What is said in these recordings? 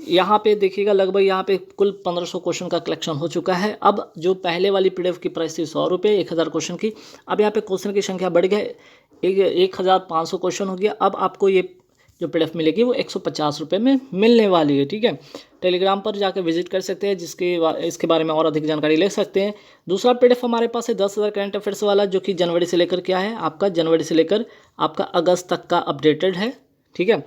यहाँ पे देखिएगा लगभग यहाँ पे कुल 1500 क्वेश्चन का कलेक्शन हो चुका है। अब जो पहले वाली पीडीएफ की प्राइस थी 100 रुपये 1000 क्वेश्चन की, अब यहाँ पे क्वेश्चन की संख्या बढ़ गया, 1500 क्वेश्चन हो गया। अब आपको ये जो पीडीएफ मिलेगी वो 150 रुपये में मिलने वाली है। ठीक है, टेलीग्राम पर जाकर विजिट कर सकते हैं, इसके बारे में और अधिक जानकारी ले सकते हैं। दूसरा पीडीएफ हमारे पास है 10,000 करंट अफेयर्स वाला, जो कि जनवरी से लेकर क्या है आपका, जनवरी से लेकर आपका अगस्त तक का अपडेटेड है। ठीक है,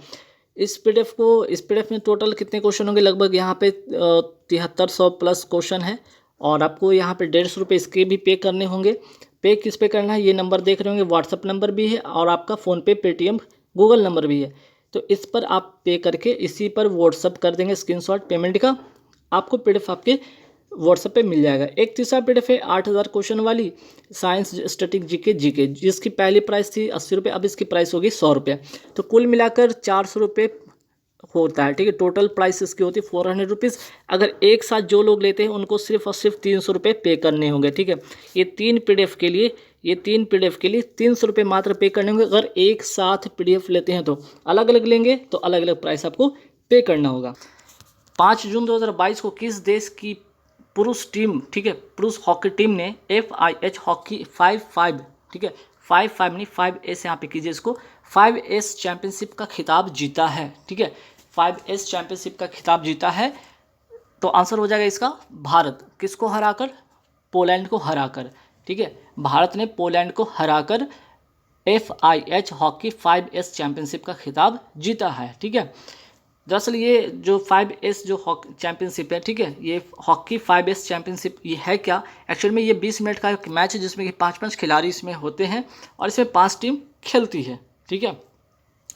इस पीडीएफ में टोटल कितने क्वेश्चन होंगे, लगभग यहाँ पे 7300 प्लस क्वेश्चन है। और आपको यहाँ पे 150 रुपये इसके भी पे करने होंगे। पे किस पे करना है, ये नंबर देख रहे होंगे, व्हाट्सअप नंबर भी है और आपका फ़ोनपे, पेटीएम, गूगल नंबर भी है। तो इस पर आप पे करके इसी पर व्हाट्सअप कर देंगे स्क्रीनशॉट पेमेंट का, आपको पीडीएफ आपके व्हाट्सएप पे मिल जाएगा। एक तीसरा पीडीएफ है 8000 क्वेश्चन वाली, साइंस, स्टैटिक, जीके, जिसकी पहली प्राइस थी 80 रुपये, अब इसकी प्राइस होगी 100 रुपये। तो कुल मिलाकर 400 रुपये होता है। ठीक है, टोटल प्राइस इसकी होती है 400 रुपीज़। अगर एक साथ जो लोग लेते हैं उनको सिर्फ और सिर्फ 300 रुपये पे करने होंगे। ठीक है, ये तीन पीडीएफ के लिए 300 रुपये मात्र पे करने होंगे। अगर एक साथ पीडीएफ लेते हैं तो अलग अलग लेंगे, तो अलग अलग प्राइस आपको पे करना होगा। 5 जून 2022 को किस देश की पुरुष टीम, ठीक है, पुरुष हॉकी टीम ने FIH हॉकी 5-5, ठीक है, 5-5 नहीं 5S यहाँ पे कीजिए इसको, 5S चैंपियनशिप का खिताब जीता है। ठीक है, 5S चैंपियनशिप का खिताब जीता है। तो आंसर हो जाएगा इसका भारत, किसको हराकर, पोलैंड को हराकर। ठीक है, भारत ने पोलैंड को हराकर FIH हॉकी 5S चैंपियनशिप का खिताब जीता है। ठीक है, दरअसल ये जो 5S जो हॉकी चैंपियनशिप है, ठीक है, ये हॉकी 5S चैंपियनशिप ये है क्या, एक्चुअल में ये 20 मिनट का एक मैच है जिसमें कि 5-5 खिलाड़ी इसमें होते हैं और इसमें 5 टीम खेलती है। ठीक है,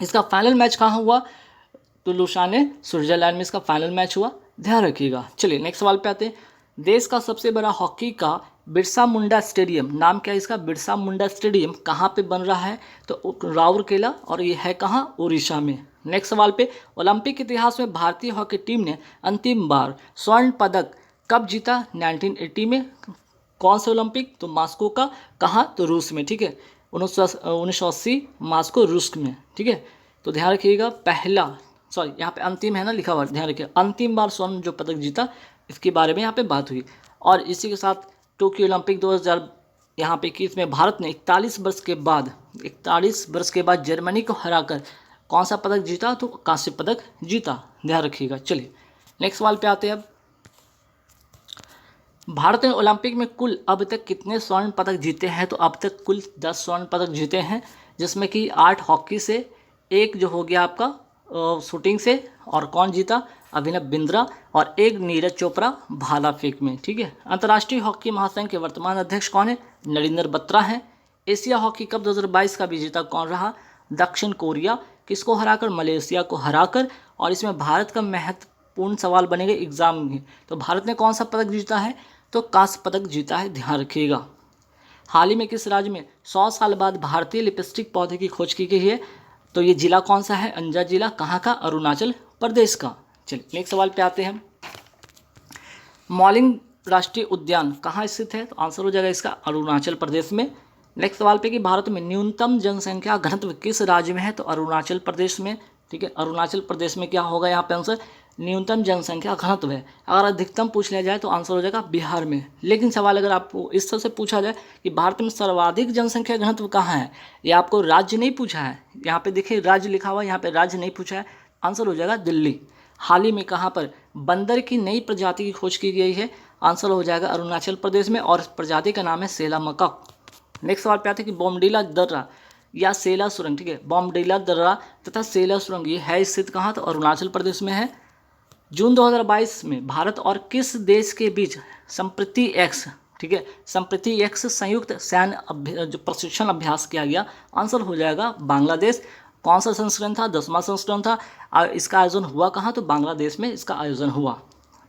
इसका फाइनल मैच कहाँ हुआ, तो लुसाने, स्विट्जरलैंड में इसका फाइनल मैच हुआ, ध्यान रखिएगा। चलिए नेक्स्ट सवाल पे आते हैं। देश का सबसे बड़ा हॉकी का बिरसा मुंडा स्टेडियम, नाम क्या है इसका, बिरसा मुंडा स्टेडियम कहाँ पे बन रहा है, तो राउरकेला, और ये है कहाँ, उड़ीसा में। नेक्स्ट सवाल पे, ओलंपिक इतिहास में भारतीय हॉकी टीम ने अंतिम बार स्वर्ण पदक कब जीता, 1980 में। कौन से ओलंपिक, तो मास्को का, कहाँ, तो रूस में। ठीक है, 1980 मास्को रूस में। ठीक है, तो ध्यान रखिएगा, यहाँ पे अंतिम है ना लिखा हुआ, ध्यान रखिए, अंतिम बार स्वर्ण जो पदक जीता इसके बारे में यहाँ पे बात हुई। और इसी के साथ टोक्यो ओलंपिक 2000 यहाँ पे कि इसमें भारत ने 41 वर्ष के बाद जर्मनी को हराकर कौन सा पदक जीता, तो कांस्य पदक जीता, ध्यान रखिएगा। चलिए नेक्स्ट सवाल पे आते हैं। अब भारत ने ओलंपिक में कुल अब तक कितने स्वर्ण पदक जीते हैं, तो अब तक कुल 10 स्वर्ण पदक जीते हैं, जिसमें कि 8 हॉकी से, एक जो हो गया आपका शूटिंग से, और कौन जीता, अभिनव बिंद्रा, और एक नीरज चोपड़ा भाला फेंक में। ठीक है, अंतर्राष्ट्रीय हॉकी महासंघ के वर्तमान अध्यक्ष कौन है, नरेंद्र बत्रा हैं। एशिया हॉकी कप 2022 का विजेता कौन रहा, दक्षिण कोरिया, किसको हराकर, मलेशिया को हराकर। और इसमें भारत का महत्वपूर्ण सवाल बनेगा एग्जाम में, तो भारत ने कौन सा पदक जीता है, तो कांस्य पदक जीता है, ध्यान रखिएगा। हाल ही में किस राज्य में 100 साल बाद भारतीय लिपस्टिक पौधे की खोज की गई है, तो ये जिला कौन सा है, अंजा जिला, कहाँ का, अरुणाचल प्रदेश का। चलिए नेक्स्ट सवाल पे आते हैं। मौलिंग राष्ट्रीय उद्यान कहाँ स्थित है, तो आंसर हो जाएगा इसका अरुणाचल प्रदेश में। नेक्स्ट सवाल पे कि भारत में न्यूनतम जनसंख्या घनत्व किस राज्य में है, तो अरुणाचल प्रदेश में। ठीक है, अरुणाचल प्रदेश में क्या होगा यहाँ पे आंसर, न्यूनतम जनसंख्या घनत्व है। अगर अधिकतम पूछ लिया जाए तो आंसर हो जाएगा बिहार में। लेकिन सवाल अगर आपको इस तरह से पूछा जाए कि भारत में सर्वाधिक जनसंख्या घनत्व कहाँ है, ये आपको राज्य नहीं पूछा है, यहाँ पे देखिए राज्य लिखा हुआ है, यहाँ पे राज्य नहीं पूछा है, आंसर हो जाएगा दिल्ली। हाल ही में कहाँ पर बंदर की नई प्रजाति की खोज की गई है, आंसर हो जाएगा अरुणाचल प्रदेश में, और प्रजाति का नाम है सेला मकाक। नेक्स्ट सवाल पे आते हैं कि बॉमडीला दर्रा या सेला सुरंग, ठीक है, बॉमडीला दर्रा तथा सेला सुरंग ये है स्थित कहाँ, तो अरुणाचल प्रदेश में है। जून 2022 में भारत और किस देश के बीच संप्रति एक्स, ठीक है, संप्रति एक्स संयुक्त सैन्य जो प्रशिक्षण अभ्यास किया गया, आंसर हो जाएगा बांग्लादेश। कौन सा संस्करण था, 10वां संस्करण था, इसका आयोजन हुआ कहाँ, तो बांग्लादेश में इसका आयोजन हुआ।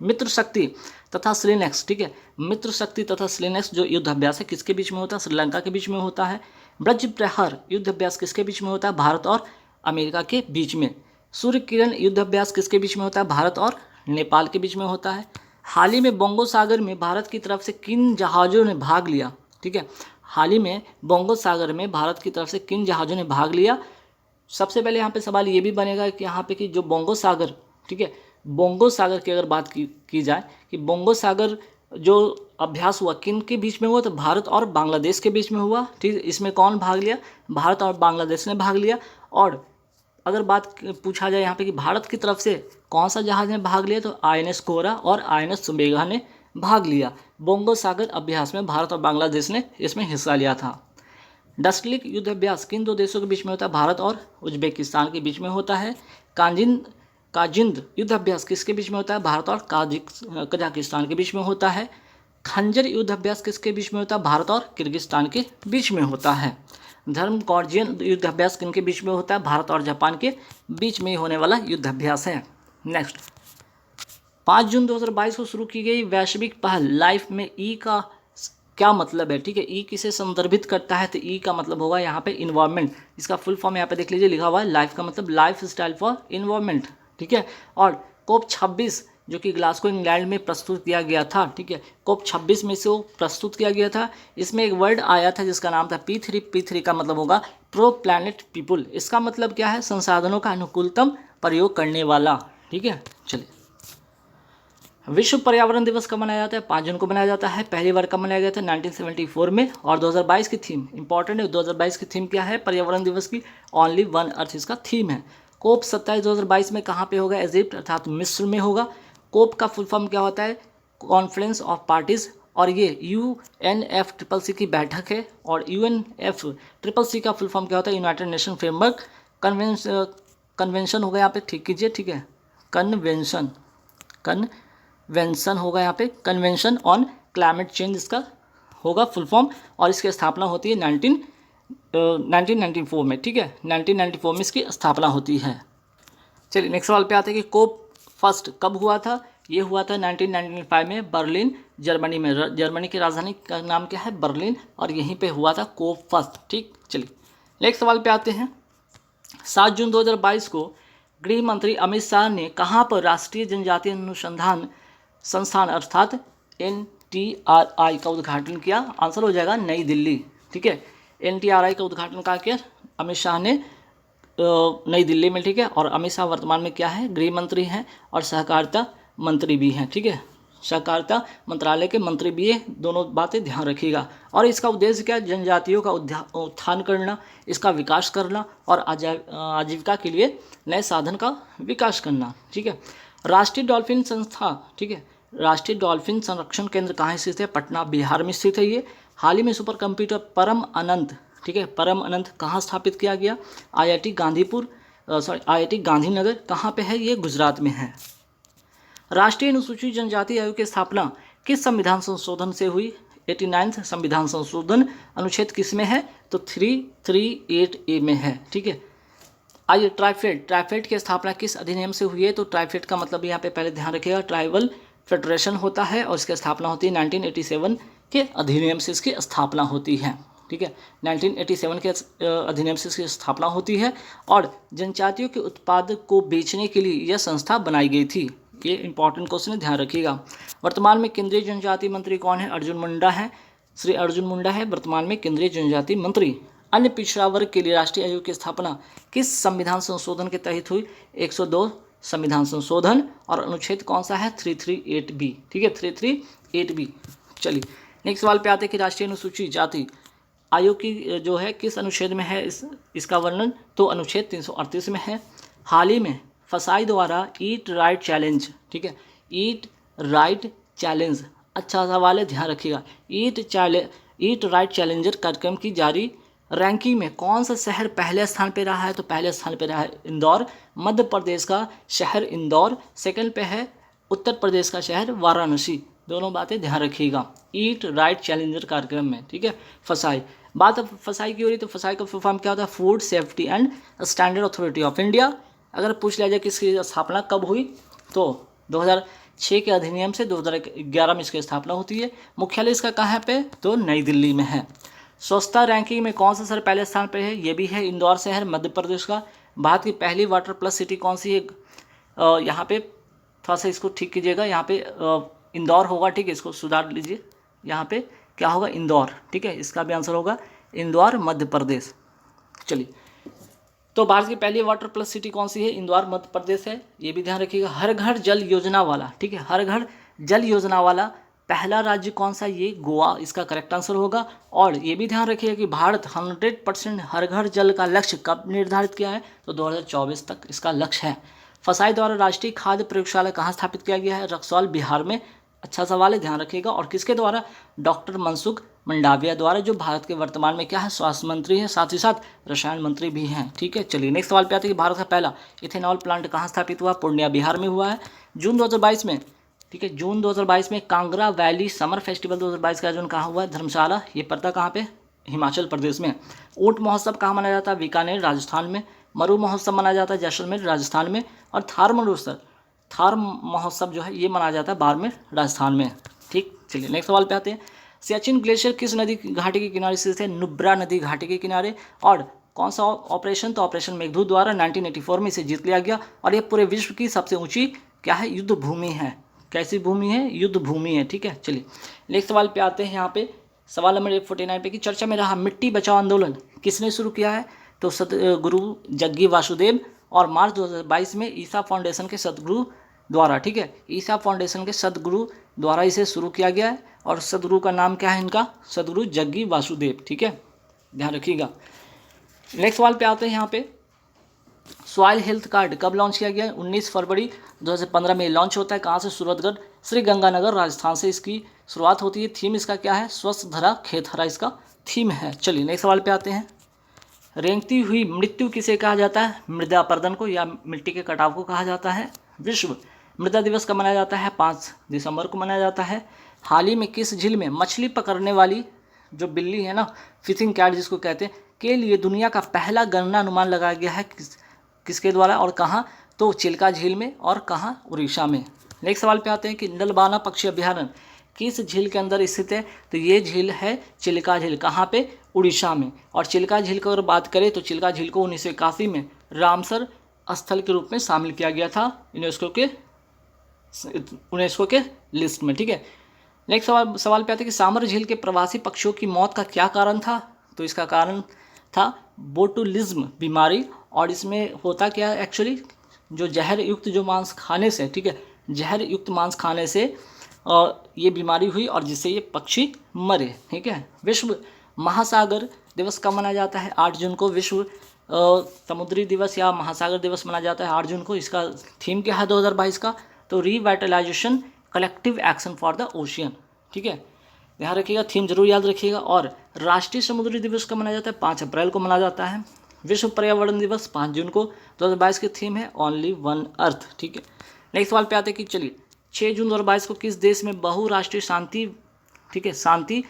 मित्र शक्ति तथा स्लिनेक्स, ठीक है, मित्र शक्ति तथा स्लिनेक्स जो युद्ध अभ्यास है किसके बीच में होता है, श्रीलंका के बीच में होता है। ब्रज प्रहार युद्ध अभ्यास किसके बीच में होता है, भारत और अमेरिका के बीच में। सूर्य किरण युद्ध अभ्यास किसके बीच में होता है, भारत और नेपाल के बीच में होता है। हाल ही में बंगो सागर में भारत की तरफ से किन जहाज़ों ने भाग लिया, ठीक है, हाल ही में बंगो सागर में भारत की तरफ से किन जहाज़ों ने भाग लिया। सबसे पहले यहाँ पे सवाल ये भी बनेगा कि यहाँ पे कि जो बंगो सागर ठीक है। बोंगो सागर की अगर बात की जाए कि बोंगो सागर जो अभ्यास हुआ किन के बीच में हुआ, तो भारत और बांग्लादेश के बीच में हुआ, ठीक है। इसमें कौन भाग लिया, भारत और बांग्लादेश ने भाग लिया। और अगर बात पूछा जाए यहाँ पे कि भारत की तरफ से कौन सा जहाज ने भाग लिया, तो INS कोरा और INS सुमेघा ने भाग लिया। बोंगो सागर अभ्यास में भारत और बांग्लादेश ने इसमें हिस्सा लिया था। डस्टलिक युद्ध अभ्यास किन दो देशों के बीच में होता है, भारत और उज्बेकिस्तान के बीच में होता है। काजिंद युद्ध अभ्यास किसके बीच में होता है, भारत और कजाकिस्तान के बीच में होता है। खंजर युद्ध अभ्यास किसके बीच में होता है, भारत और किर्गिस्तान के बीच में होता है। धर्मकॉर्जियन युद्ध अभ्यास किनके बीच में होता है, भारत और जापान के बीच में होने वाला युद्ध अभ्यास है। नेक्स्ट, 5 जून 2022 को शुरू की गई वैश्विक पहल लाइफ में ई का क्या मतलब है, ठीक है। ई किसे संदर्भित करता है, तो ई का मतलब होगा यहाँ पे इन्वायरमेंट। इसका फुल फॉर्म यहाँ पे देख लीजिए, लिखा हुआ है लाइफ का मतलब लाइफ स्टाइल फॉर इन्वायरमेंट, ठीक है। और COP 26 जो कि ग्लासगो इंग्लैंड में प्रस्तुत किया गया था, ठीक है। COP 26 में से वो प्रस्तुत किया गया था। इसमें एक वर्ड आया था जिसका नाम था P3 का मतलब होगा प्रो प्लैनेट पीपुल। इसका मतलब क्या है, संसाधनों का अनुकूलतम प्रयोग करने वाला, ठीक है। चलिए, विश्व पर्यावरण दिवस कब मनाया जाता है, 5 जून को मनाया जाता है। पहली बार कब मनाया गया था, 1974 में। और 2022 की थीम इंपॉर्टेंट है, 2022 की थीम क्या है, पर्यावरण दिवस की ओनली वन अर्थ इसका थीम है। COP 27 2022 में कहाँ पे होगा, इजिप्ट अर्थात मिस्र में होगा। COP का फुल फॉर्म क्या होता है, कॉन्फ्रेंस ऑफ पार्टीज, और ये UNFCCC की बैठक है। और UNFCCC का फुल फॉर्म क्या होता है, यूनाइटेड नेशन फ्रेमवर्क कन्वेंशन होगा यहाँ पे, ठीक कीजिए, ठीक है। कन्वेंशन होगा यहाँ पे, कन्वेंशन ऑन क्लाइमेट चेंज इसका होगा फुल फॉर्म। और इसकी स्थापना होती है 1994 में, ठीक है। 1994 में इसकी स्थापना होती है। चलिए नेक्स्ट सवाल पे आते हैं कि COP फर्स्ट कब हुआ था। ये हुआ था 1995 में बर्लिन जर्मनी में। जर्मनी की राजधानी का नाम क्या है, बर्लिन, और यहीं पे हुआ था COP फर्स्ट, ठीक। चलिए नेक्स्ट सवाल पे आते हैं। 7 जून 2022 को गृह मंत्री अमित शाह ने कहाँ पर राष्ट्रीय जनजातीय अनुसंधान संस्थान अर्थात NTRI का उद्घाटन किया। आंसर हो जाएगा नई दिल्ली, ठीक है। NTRI का उद्घाटन कहाँ किया, अमित शाह ने नई दिल्ली में, ठीक है। और अमित शाह वर्तमान में क्या है, गृह मंत्री हैं और सहकारिता मंत्री भी हैं, ठीक है। सहकारिता मंत्रालय के मंत्री भी है, दोनों बातें ध्यान रखिएगा। और इसका उद्देश्य क्या है, जनजातियों का उत्थान करना, इसका विकास करना और आजीविका के लिए नए साधन का विकास करना, ठीक है। राष्ट्रीय डॉल्फिन संस्था, ठीक है, राष्ट्रीय डॉल्फिन संरक्षण केंद्र कहाँ स्थित है, पटना बिहार में स्थित है ये। हाल ही में सुपर कंप्यूटर परम अनंत, ठीक है, परम अनंत कहाँ स्थापित किया गया, IIT गांधीनगर कहाँ पे है, ये गुजरात में है। राष्ट्रीय अनुसूचित जनजाति आयोग की स्थापना किस संविधान संशोधन से हुई, 89 संविधान संशोधन अनुच्छेद किस में है, तो 338A में है, ठीक है। आइए ट्राइफेड की स्थापना किस अधिनियम से हुई है, तो ट्राइफेड का मतलब यहाँ पे पहले ध्यान रखिएगा, ट्राइबल फेडरेशन होता है और इसकी स्थापना होती है 1987 के अधिनियम से इसकी स्थापना होती है, ठीक है। 1987 के अधिनियम से इसकी स्थापना होती है। और जनजातियों के उत्पाद को बेचने के लिए यह संस्था बनाई गई थी। ये इंपॉर्टेंट क्वेश्चन है, ध्यान रखिएगा। वर्तमान में केंद्रीय जनजाति मंत्री कौन है, अर्जुन मुंडा है, श्री अर्जुन मुंडा है वर्तमान में केंद्रीय जनजाति मंत्री। अन्य पिछड़ा वर्ग के लिए राष्ट्रीय आयोग की स्थापना किस संविधान संशोधन के तहत हुई, 102 संविधान संशोधन। और अनुच्छेद कौन सा है, 338B, ठीक है, 338B। चलिए नेक्स्ट सवाल पे आते हैं कि राष्ट्रीय अनुसूचित जाति आयोग की जो है किस अनुच्छेद में है, इसका वर्णन, तो अनुच्छेद 338 में है। हाल ही में फसाई द्वारा ईट राइट चैलेंज, ठीक है, ईट राइट चैलेंज, अच्छा सवाल है, ध्यान रखिएगा। ईट राइट चैलेंजर कार्यक्रम की जारी रैंकिंग में कौन सा शहर पहले स्थान पे रहा है, तो पहले स्थान पे रहा है इंदौर, मध्य प्रदेश का शहर इंदौर। सेकंड पे है उत्तर प्रदेश का शहर वाराणसी। दोनों बातें ध्यान रखिएगा ईट राइट चैलेंजर कार्यक्रम में, ठीक है। फसाई, बात अब फसाई की हो रही, तो फसाई का फुल फॉर्म क्या होता है, food safety and standard authority of India. अगर पूछ लिया जाए कि इसकी स्थापना कब हुई, तो 2006 के अधिनियम से 2011 में इसकी स्थापना होती है। मुख्यालय इसका कहाँ पे, तो नई दिल्ली में है। स्वच्छता रैंकिंग में कौन सा शहर पहले स्थान पर है, ये भी है इंदौर शहर मध्य प्रदेश का। भारत की पहली वाटर प्लस सिटी कौन सी है, यहाँ पे थोड़ा सा इसको ठीक कीजिएगा, यहाँ पे इंदौर होगा, ठीक है, इसको सुधार लीजिए, यहाँ पे क्या होगा, इंदौर, ठीक है, इसका भी आंसर होगा इंदौर मध्य प्रदेश। चलिए तो भारत की पहली वाटर प्लस सिटी कौन सी है? इंदौर मध्य प्रदेश है, ये भी ध्यान रखिएगा। हर घर जल योजना वाला, ठीक है, हर घर जल योजना वाला पहला राज्य कौन सा? ये गोवा इसका करेक्ट आंसर होगा। और ये भी ध्यान रखिएगा कि भारत 100% हर घर जल का लक्ष्य कब निर्धारित किया है? तो 2024 तक इसका लक्ष्य है। फसाई द्वारा राष्ट्रीय खाद्य प्रयोगशाला कहाँ स्थापित किया गया है? रक्सौल बिहार में। अच्छा सवाल है, ध्यान रखिएगा। और किसके द्वारा? डॉक्टर मनसुख मंडाविया द्वारा, जो भारत के वर्तमान में क्या है? स्वास्थ्य मंत्री है, साथ ही साथ रसायन मंत्री भी हैं। ठीक है, चलिए नेक्स्ट सवाल पे आते हैं कि भारत का पहला इथेनॉल प्लांट कहाँ स्थापित हुआ? पूर्णिया बिहार में हुआ है जून 2022 में। ठीक है, जून 2022 में कांगड़ा वैली समर फेस्टिवल 2022 का आयोजन कहाँ हुआ है? धर्मशाला, ये पड़ता कहाँ पे? हिमाचल प्रदेश में। ऊंट महोत्सव कहाँ मनाया जाता है? बीकानेर राजस्थान में। मरु महोत्सव मनाया जाता है जैसलमेर राजस्थान में। और थार महोत्सव जो है ये मनाया जाता है बाड़मेर राजस्थान में। ठीक, चलिए नेक्स्ट सवाल पे आते हैं। सियाचिन ग्लेशियर किस नदी घाटी के किनारे स्थित है? नुब्रा नदी घाटी के किनारे। और कौन सा ऑपरेशन? तो ऑपरेशन मेघदूत द्वारा 1984 में इसे जीत लिया गया। और ये पूरे विश्व की सबसे ऊंची क्या है? युद्ध भूमि है। कैसी भूमि है? युद्ध भूमि है। ठीक है, चलिए नेक्स्ट सवाल पे आते हैं। यहाँ पे सवाल नंबर 49 पे की चर्चा में रहा मिट्टी बचाओ आंदोलन किसने शुरू किया है? तो सदगुरु जग्गी वासुदेव। और मार्च 2022 में ईसा फाउंडेशन के सदगुरु द्वारा, ठीक है, ईसा फाउंडेशन के सदगुरु द्वारा इसे शुरू किया गया है। और सदगुरु का नाम क्या है इनका? सदगुरु जग्गी वासुदेव। ठीक है, ध्यान रखिएगा। नेक्स्ट सवाल पे आते हैं। यहाँ पे सॉइल हेल्थ कार्ड कब लॉन्च किया गया है? 19 फरवरी 2015 में लॉन्च होता है। कहाँ से? सूरतगढ़, श्री गंगानगर, राजस्थान से इसकी शुरुआत होती है। थीम इसका क्या है? स्वस्थ धरा खेत हरा इसका थीम है। चलिए नेक्स्ट सवाल पे आते हैं। रेंगती हुई मृत्यु किसे कहा जाता है? मृदा अपरदन को या मिट्टी के कटाव को कहा जाता है। विश्व मृदा दिवस कब मनाया जाता है? 5 दिसंबर को मनाया जाता है। हाल ही में किस झील में मछली पकड़ने वाली जो बिल्ली है ना, फिशिंग कैट जिसको कहते हैं, के लिए दुनिया का पहला गणना अनुमान लगाया गया है? किसके द्वारा और कहाँ? तो चिल्का झील में। और कहाँ? उड़ीसा में। नेक्स्ट सवाल पे आते हैं कि नलबाना पक्षी अभ्यारण्य किस झील के अंदर स्थित है? तो ये झील है चिल्का झील। कहाँ पे? उड़ीसा में। और चिल्का झील की अगर बात करें तो चिल्का झील को 1981 में रामसर स्थल के रूप में शामिल किया गया था यूनेस्को के लिस्ट में। ठीक है, नेक्स्ट सवाल पे आते हैं कि सामर झील के प्रवासी पक्षियों की मौत का क्या कारण था? तो इसका कारण था बोटुलिज्म बीमारी। और इसमें होता क्या है एक्चुअली, जो जहर युक्त जो मांस खाने से, ठीक है, जहर युक्त मांस खाने से ये बीमारी हुई और जिससे ये पक्षी मरे। ठीक है, विश्व महासागर दिवस कब मनाया जाता है? 8 जून को विश्व समुद्री दिवस या महासागर दिवस मनाया जाता है 8 जून को। इसका थीम क्या है 2022 का? तो revitalisation collective action for the ocean. ठीक है, ध्यान रखिएगा, थीम जरूर याद रखिएगा। और राष्ट्रीय समुद्री दिवस कब मनाया जाता है? 5 अप्रैल को मनाया जाता है। विश्व पर्यावरण दिवस 5 जून को 2022 की थीम है ओनली वन अर्थ। ठीक है, नेक्स्ट सवाल पे आते हैं कि चलिए 6 जून 2022 को किस देश में बहुराष्ट्रीय शांति, ठीक है, शांति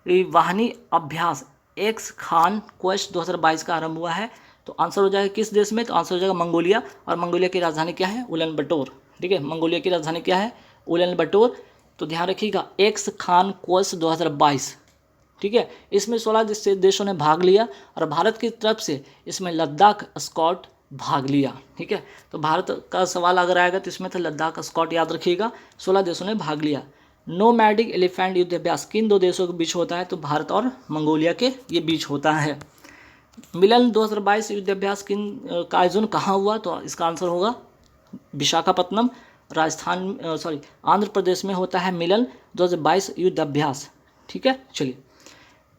वाहिनी अभ्यास एक्स खान क्वेस्ट 2022 का आरंभ हुआ है? तो आंसर हो जाएगा किस देश में? तो आंसर हो जाएगा मंगोलिया। और मंगोलिया की राजधानी क्या है? उलानबाटर। ठीक है, मंगोलिया की राजधानी क्या है? उलानबाटर। तो ध्यान रखिएगा, एक्स खान क्वेस्ट 2022। ठीक है, इसमें 16 देशों ने भाग लिया और भारत की तरफ से इसमें लद्दाख स्कॉट भाग लिया। ठीक है, तो भारत का सवाल अगर आएगा तो इसमें तो लद्दाख स्कॉट याद रखिएगा। 16 देशों ने भाग लिया। नोमैडिक एलिफेंट युद्ध अभ्यास किन 2 देशों के बीच होता है? तो भारत और मंगोलिया के ये बीच होता है। मिलन 2022 युद्ध अभ्यास किन का आयोजन कहाँ हुआ? तो इसका आंसर होगा विशाखापत्तनम, आंध्र प्रदेश में होता है मिलन 2022 युद्ध अभ्यास। ठीक है, चलिए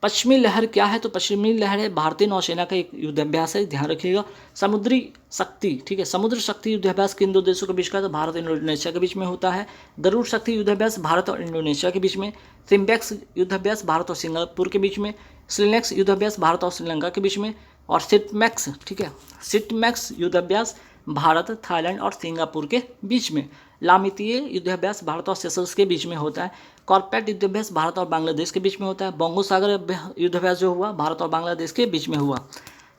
पश्चिमी लहर क्या है? तो पश्चिमी लहर है भारतीय नौसेना का एक युद्धाभ्यास है, ध्यान रखिएगा। समुद्री शक्ति, ठीक है, समुद्र शक्ति युद्धाभ्यास किन 2 देशों के बीच का? तो भारत और इंडोनेशिया के बीच में होता है। गरुड़ शक्ति युद्धाभ्यास भारत और इंडोनेशिया के बीच में। सिम्बेक्स युद्धाभ्यास भारत और सिंगापुर के बीच में। स्लिनेक्स युद्धाभ्यास भारत और श्रीलंका के बीच में। और सिटमैक्स, ठीक है, सिटमैक्स युद्धाभ्यास भारत, थाईलैंड और सिंगापुर के बीच में। लामितीय युद्धाभ्यास भारत और सेशल्स के बीच में होता है। कॉर्पेट युद्धाभ्यास भारत और बांग्लादेश के बीच में होता है। बंगो सागर युद्धाभ्यास जो हुआ भारत और बांग्लादेश के बीच में हुआ।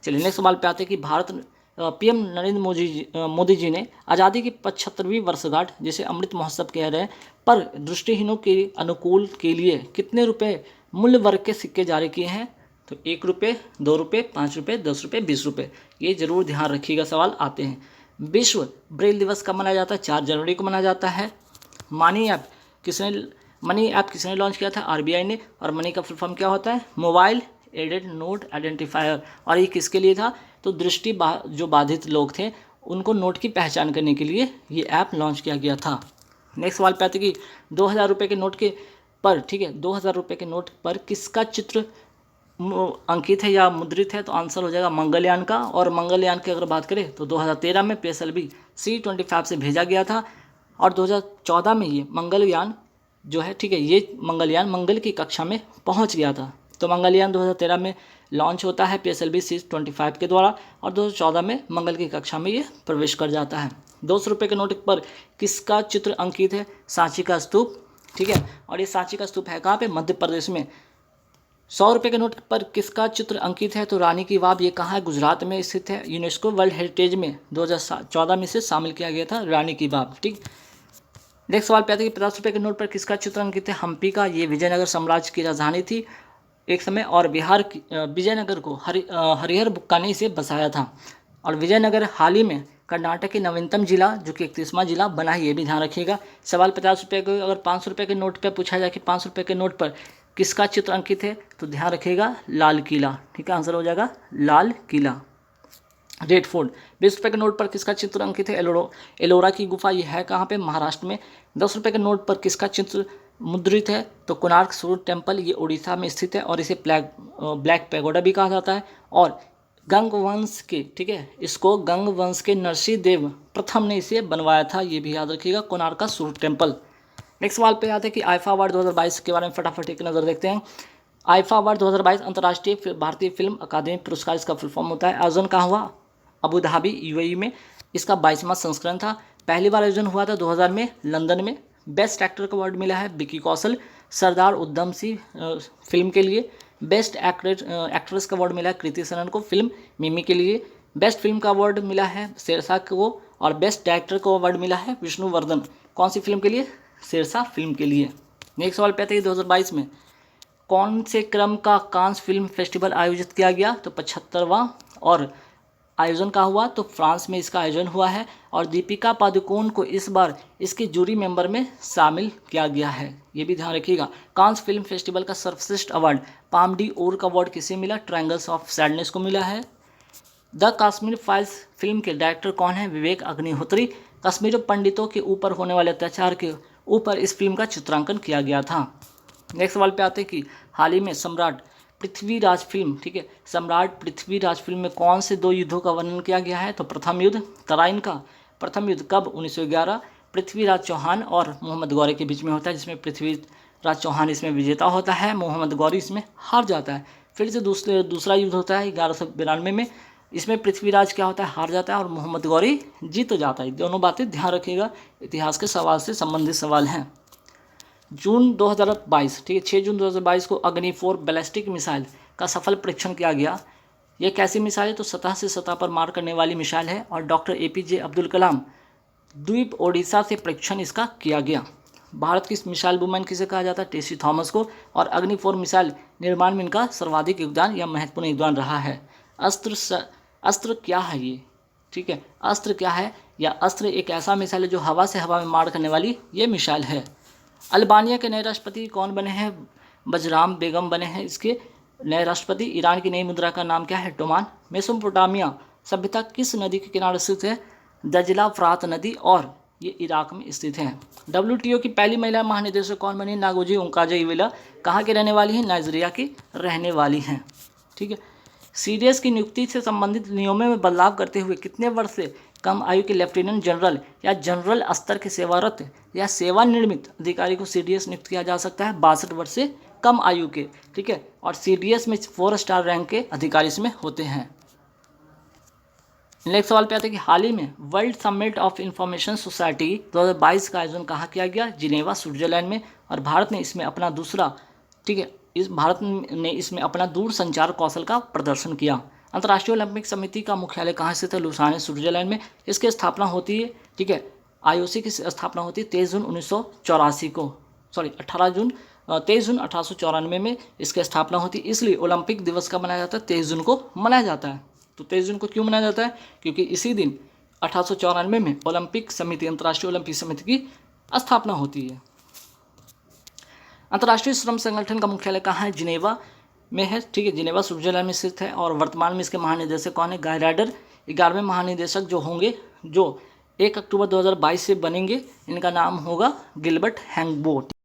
चलिए नेक्स्ट सवाल पे आते हैं कि पीएम नरेंद्र मोदी जी ने आज़ादी की 75वीं वर्षगांठ, जिसे अमृत महोत्सव कह रहे हैं, पर दृष्टिहीनों के अनुकूल के लिए कितने रुपए मूल्य वर्ग के सिक्के जारी किए हैं? तो 1 रुपये, 2 रुपये, 5 रुपये, 10 रुपये, 20 रुपये। ये जरूर ध्यान रखिएगा, सवाल आते हैं। विश्व ब्रेल दिवस कब मनाया जाता है? 4 जनवरी को मनाया जाता है। मनी ऐप किसने लॉन्च किया था? आरबीआई ने। और मनी का फुल फॉर्म क्या होता है? Mobile aided note identifier. और ये किसके लिए था? तो जो बाधित लोग थे उनको नोट की पहचान करने के लिए ये ऐप लॉन्च किया गया था। नेक्स्ट सवाल पे आते कि 2000 रुपये के नोट के पर, ठीक है, 2000 रुपये के नोट पर किसका चित्र अंकित है या मुद्रित है? तो आंसर हो जाएगा मंगलयान का। और मंगलयान की अगर बात करें तो 2013 में PSLV C-25 से भेजा गया था और 2014 में ये मंगलयान जो है, ठीक है, ये मंगलयान मंगल की कक्षा में पहुंच गया था। तो मंगलयान 2013 में लॉन्च होता है PSLV C-25 के द्वारा और 2014 में मंगल की कक्षा में ये प्रवेश कर जाता है। 200 रुपये के नोट पर किसका चित्र अंकित है? सांची का स्तूप, ठीक है, और ये सांची का स्तूप है कहाँ पे? मध्य प्रदेश में। 100 रुपये के नोट पर किसका चित्र अंकित है? तो रानी की वाव, ये कहाँ है? गुजरात में स्थित है। यूनेस्को वर्ल्ड हेरिटेज में 2014 में से शामिल किया गया था रानी की वाव, ठीक। नेक्स्ट सवाल पे आते हैं कि 50 रुपये के नोट पर किसका चित्र अंकित है? हम्पी का। ये विजयनगर साम्राज्य की राजधानी थी एक समय और विजयनगर को हरिहर बुक्का ने इसे बसाया था। और विजयनगर हाल ही में कर्नाटक के नवीनतम जिला जो कि 31वां जिला बना है, ये भी ध्यान रखिएगा। सवाल 50 रुपये को अगर 500 रुपये के नोट पर पूछा जाए कि 500 रुपये के नोट पर किसका चित्र अंकित है, तो ध्यान रखिएगा लाल किला, ठीक है, आंसर हो जाएगा लाल किला। Red fort. 20 रुपये के नोट पर किसका चित्र अंकित है? एलोरा की गुफा, ये है कहाँ पे? महाराष्ट्र में। 10 रुपये के नोट पर किसका चित्र मुद्रित है? तो कोणार्क सूर्य टेम्पल, ये उड़ीसा में स्थित है और इसे ब्लैक पैगोडा भी कहा जाता है। और गंग वंश के, ठीक है, इसको गंग वंश के नरसिंह देव प्रथम ने इसे बनवाया था, ये भी याद रखिएगा, कोणार्क का सूर्य टेम्पल। नेक्स्ट सवाल पे आते हैं कि आईफा अवार्ड 2022 के बारे में फटाफट एक नज़र देखते हैं। आईफा अवार्ड 2022 अंतर्राष्ट्रीय भारतीय फिल्म अकादमी पुरस्कार, इसका फुल फॉर्म होता है। आयोजन कहाँ हुआ? अबू धाबी UAE में। इसका 22वां संस्करण था। पहली बार आयोजन हुआ था 2000 में लंदन में। बेस्ट एक्टर का अवार्ड मिला है विकी कौशल सरदार उधम सिंह फिल्म के लिए। बेस्ट एक्ट्रेस का अवार्ड मिला है कृति सनन को फिल्म मिमी के लिए। बेस्ट फिल्म का अवार्ड मिला है शेरशाह को और बेस्ट डायरेक्टर को अवार्ड मिला है विष्णुवर्धन। कौन सी फिल्म के लिए? शेरशाह फिल्म के लिए। नेक्स्ट सवाल पे आते हैं 2022 में कौन से क्रम का कांस फिल्म फेस्टिवल आयोजित किया गया? तो 75वां। और आयोजन का हुआ? तो फ्रांस में इसका आयोजन हुआ है। और दीपिका पादुकोण को इस बार इसके जूरी मेंबर में शामिल किया गया है, ये भी ध्यान रखिएगा। कांस फिल्म फेस्टिवल का सर्वश्रेष्ठ अवार्ड पाम डी ओर का अवार्ड किसे मिला? ट्रायंगल्स ऑफ सैडनेस को मिला है। द कश्मीर फाइल्स फिल्म के डायरेक्टर कौन है? विवेक अग्निहोत्री। कश्मीरी पंडितों के ऊपर होने वाले अत्याचार के ऊपर इस फिल्म का चित्रांकन किया गया था। नेक्स्ट सवाल पे आते हैं कि हाल ही में सम्राट पृथ्वीराज फिल्म, ठीक है, सम्राट पृथ्वीराज फिल्म में कौन से 2 युद्धों का वर्णन किया गया है? तो प्रथम युद्ध तराइन का। प्रथम युद्ध कब? 1911। पृथ्वीराज चौहान और मोहम्मद गौरी के बीच में होता है, जिसमें पृथ्वीराज चौहान इसमें विजेता होता है, मोहम्मद गौरी इसमें हार जाता है। फिर से दूसरा युद्ध होता है 1192 में। इसमें पृथ्वीराज क्या होता है? हार जाता है और मोहम्मद गौरी जीत जाता है। दोनों बातें ध्यान रखिएगा, इतिहास के सवाल से संबंधित सवाल हैं। जून 2022, ठीक है, 6 जून 2022 को अग्नि 4 बैलिस्टिक मिसाइल का सफल परीक्षण किया गया। ये कैसी मिसाइल है? तो सतह से सतह पर मार करने वाली मिसाइल है। और डॉक्टर APJ अब्दुल कलाम द्वीप ओडिशा से परीक्षण इसका किया गया। भारत की मिसाइल वुमैन किसे कहा जाता है? टेसी थॉमस को। और अग्नि 4 मिसाइल निर्माण में इनका सर्वाधिक योगदान या महत्वपूर्ण योगदान रहा है। अस्त्र क्या है ये? ठीक है, अस्त्र क्या है? या अस्त्र एक ऐसा मिसाइल है जो हवा से हवा में मार करने वाली ये मिसाइल है। अल्बानिया के नए राष्ट्रपति कौन बने हैं? बजराम बेगम बने हैं इसके नए राष्ट्रपति। ईरान की नई मुद्रा का नाम क्या है? टोमान। मेसोपोटामिया सभ्यता किस नदी के किनारे स्थित है? दजला फ्रात नदी, और ये इराक में स्थित है। WTO की पहली महिला महानिदेशक कौन बनी? नागोजी ओंकाजे-इवेला। कहाँ के रहने वाली हैं? नाइजीरिया की रहने वाली हैं। ठीक है, CDS की नियुक्ति से संबंधित नियमों में बदलाव करते हुए कितने वर्ष से कम आयु के लेफ्टिनेंट जनरल या जनरल स्तर के सेवारत या सेवानिवृत्त अधिकारी को CDS नियुक्त किया जा सकता है? 62 वर्ष से कम आयु के। ठीक है, और CDS में 4 स्टार रैंक के अधिकारी इसमें होते हैं। नेक्स्ट सवाल पे आते हैं कि हाल ही में world summit of information society 2022 का आयोजन कहाँ किया गया? जिनेवा, स्विट्जरलैंड में। और भारत ने इसमें अपना दूसरा, ठीक है, भारत ने इसमें अपना दूर संचार कौशल का प्रदर्शन किया। अंतर्राष्ट्रीय ओलंपिक समिति का मुख्यालय कहाँ स्थित है? लुसाने, स्विट्जरलैंड में। इसकी स्थापना होती है, ठीक है, IOC की स्थापना होती है 23 जून 1984 को, 18 जून 1894 में इसकी स्थापना होती है। इसलिए ओलंपिक दिवस का मनाया जाता है 23 जून को मनाया जाता है। तो 23 जून को क्यों मनाया जाता है? क्योंकि इसी दिन 1894 में ओलंपिक समिति, अंतर्राष्ट्रीय ओलंपिक समिति की स्थापना होती है। अंतर्राष्ट्रीय श्रम संगठन का मुख्यालय कहाँ है? जिनेवा में है, ठीक है, जिनेवा स्विट्जरलैंड में स्थित है। और वर्तमान में इसके महानिदेशक कौन है? गाय राइडर। 11वें महानिदेशक जो होंगे, जो 1 अक्टूबर 2022 से बनेंगे, इनका नाम होगा गिलबर्ट हैंगबोट।